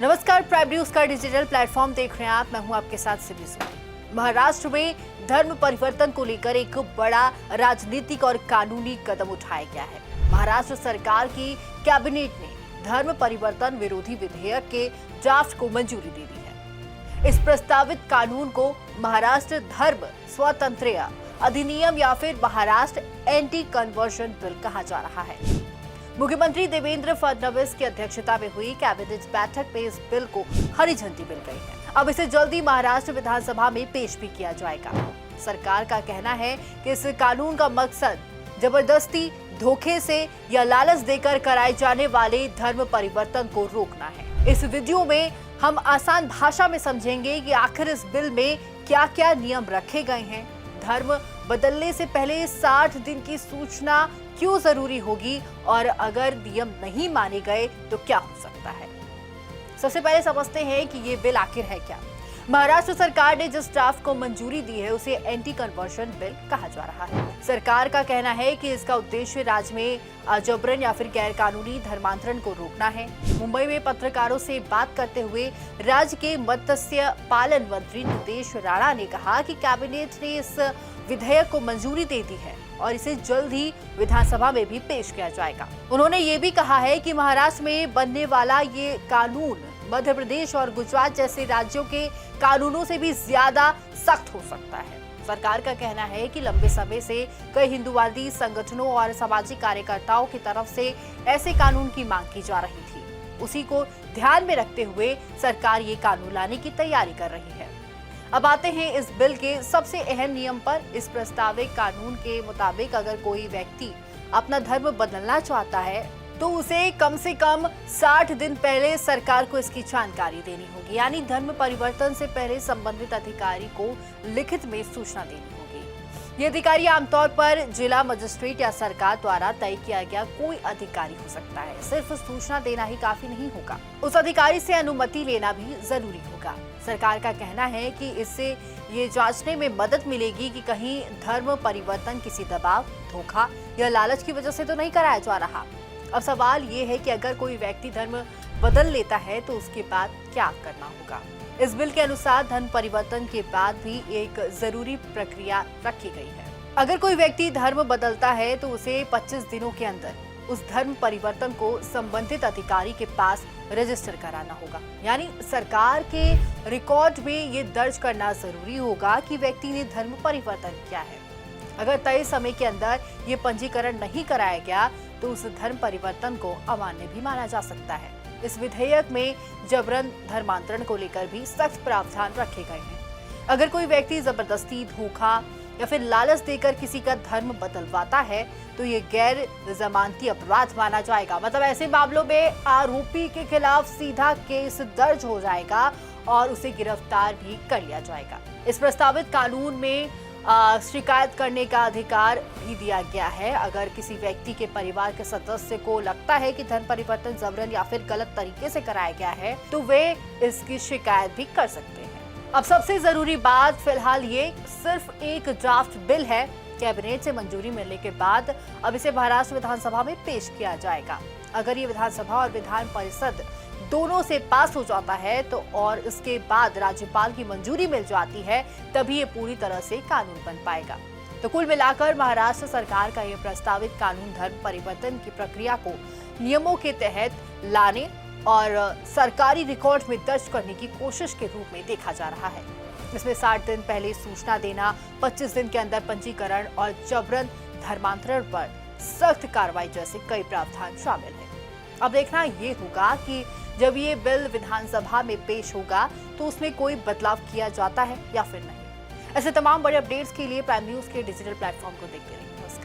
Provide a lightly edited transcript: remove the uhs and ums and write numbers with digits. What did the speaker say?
नमस्कार, prime news का digital platform देख रहे हैं आप। मैं हूं आपके साथ सिबी सोनी। महाराष्ट्र में धर्म परिवर्तन को लेकर एक बड़ा राजनीतिक और कानूनी कदम उठाया गया है। महाराष्ट्र सरकार की कैबिनेट ने धर्म परिवर्तन विरोधी विधेयक के ड्राफ्ट को मंजूरी दे दी है। इस प्रस्तावित कानून को महाराष्ट्र धर्म स्वतंत्रता अधिनियम या फिर महाराष्ट्र एंटी कन्वर्जन बिल कहा जा रहा है। मुख्यमंत्री देवेंद्र फडणवीस की अध्यक्षता में हुई कैबिनेट बैठक में इस बिल को हरी झंडी मिल गई है। अब इसे जल्दी महाराष्ट्र विधानसभा में पेश भी किया जाएगा। सरकार का कहना है कि इस कानून का मकसद जबरदस्ती, धोखे से या लालच देकर कराए जाने वाले धर्म परिवर्तन को रोकना है। इस वीडियो में हम आसान भाषा में समझेंगे कि आखिर इस बिल में क्या क्या नियम रखे गए हैं, धर्म बदलने से पहले 60 दिन की सूचना क्यों जरूरी होगी और अगर नियम नहीं माने गए तो क्या हो सकता है। सबसे पहले समझते हैं कि ये बिल आखिर है क्या। महाराष्ट्र सरकार ने जिस ड्राफ्ट को मंजूरी दी है उसे एंटी कन्वर्जन बिल कहा जा रहा है। सरकार का कहना है कि इसका उद्देश्य राज्य में जबरन या फिर गैर कानूनी धर्मांतरण को रोकना है। मुंबई में पत्रकारों से बात करते हुए राज्य के मत्स्य पालन मंत्री नितेश राणा ने कहा कि कैबिनेट ने इस विधेयक को मंजूरी दे दी है और इसे जल्द ही विधानसभा में भी पेश किया जाएगा। उन्होंने ये भी कहा है कि महाराष्ट्र में बनने वाला ये कानून मध्य प्रदेश और गुजरात जैसे राज्यों के कानूनों से भी ज्यादा सख्त हो सकता है। सरकार का कहना है कि लंबे समय से कई हिंदूवादी संगठनों और सामाजिक कार्यकर्ताओं की तरफ से ऐसे कानून की मांग की जा रही थी। उसी को ध्यान में रखते हुए सरकार ये कानून लाने की तैयारी कर रही है। अब आते हैं इस बिल के सबसे अहम नियम पर। इस प्रस्तावित कानून के मुताबिक अगर कोई व्यक्ति अपना धर्म बदलना चाहता है तो उसे कम से कम 60 दिन पहले सरकार को इसकी जानकारी देनी होगी, यानी धर्म परिवर्तन से पहले संबंधित अधिकारी को लिखित में सूचना देनी होगी। ये अधिकारी आमतौर पर जिला मजिस्ट्रेट या सरकार द्वारा तय किया गया कोई अधिकारी हो सकता है। सिर्फ सूचना देना ही काफी नहीं होगा, उस अधिकारी से अनुमति लेना भी जरूरी होगा। सरकार का कहना है कि इससे ये जांचने में मदद मिलेगी कि कहीं धर्म परिवर्तन किसी दबाव, धोखा या लालच की वजह से तो नहीं कराया जा रहा। अब सवाल ये है कि अगर कोई व्यक्ति धर्म बदल लेता है तो उसके बाद क्या करना होगा। इस बिल के अनुसार धर्म परिवर्तन के बाद भी एक जरूरी प्रक्रिया रखी गई है। अगर कोई व्यक्ति धर्म बदलता है तो उसे 25 दिनों के अंदर उस धर्म परिवर्तन को संबंधित अधिकारी के पास रजिस्टर कराना होगा, यानी सरकार के रिकॉर्ड में ये दर्ज करना जरूरी होगा कि व्यक्ति ने धर्म परिवर्तन किया है। अगर तय समय के अंदर ये पंजीकरण नहीं कराया गया तो उस धर्म परिवर्तन को अमान्य भी माना जा सकता है। इस विधेयक में जबरन धर्मांतरण को लेकर भी सख्त प्रावधान रखे गए हैं। अगर कोई व्यक्ति जबरदस्ती, धोखा या फिर लालच देकर किसी का धर्म बदलवाता है तो ये गैर जमानती अपराध माना जाएगा। मतलब ऐसे मामलों में आरोपी के खिलाफ सीधा केस दर्ज हो जाएगा और उसे गिरफ्तार भी कर लिया जाएगा। इस प्रस्तावित कानून में शिकायत करने का अधिकार भी दिया गया है। अगर किसी व्यक्ति के परिवार के सदस्य को लगता है कि धर्म परिवर्तन जबरन या फिर गलत तरीके से कराया गया है तो वे इसकी शिकायत भी कर सकते हैं। अब सबसे जरूरी बात, फिलहाल ये सिर्फ एक ड्राफ्ट बिल है। कैबिनेट से मंजूरी मिलने के बाद अब इसे महाराष्ट्र विधानसभा में पेश किया जाएगा। अगर ये विधानसभा और विधान परिषद दोनों से पास हो जाता है तो और इसके बाद राज्यपाल की मंजूरी मिल जाती है, तभी ये पूरी तरह से कानून बन पाएगा। तो कुल मिलाकर महाराष्ट्र सरकार का ये प्रस्तावित कानून धर्म परिवर्तन की प्रक्रिया को नियमों के तहत लाने और सरकारी रिकॉर्ड में दर्ज करने की कोशिश के रूप में देखा जा रहा है। इसमें 60 दिन पहले सूचना देना, 25 दिन के अंदर पंजीकरण और जबरन धर्मांतरण पर सख्त कार्रवाई जैसे कई प्रावधान शामिल हैं। अब देखना ये होगा कि जब ये बिल विधानसभा में पेश होगा तो उसमें कोई बदलाव किया जाता है या फिर नहीं। ऐसे तमाम बड़े अपडेट्स के लिए प्राइम न्यूज के डिजिटल प्लेटफॉर्म को देखते रहिए। नमस्कार।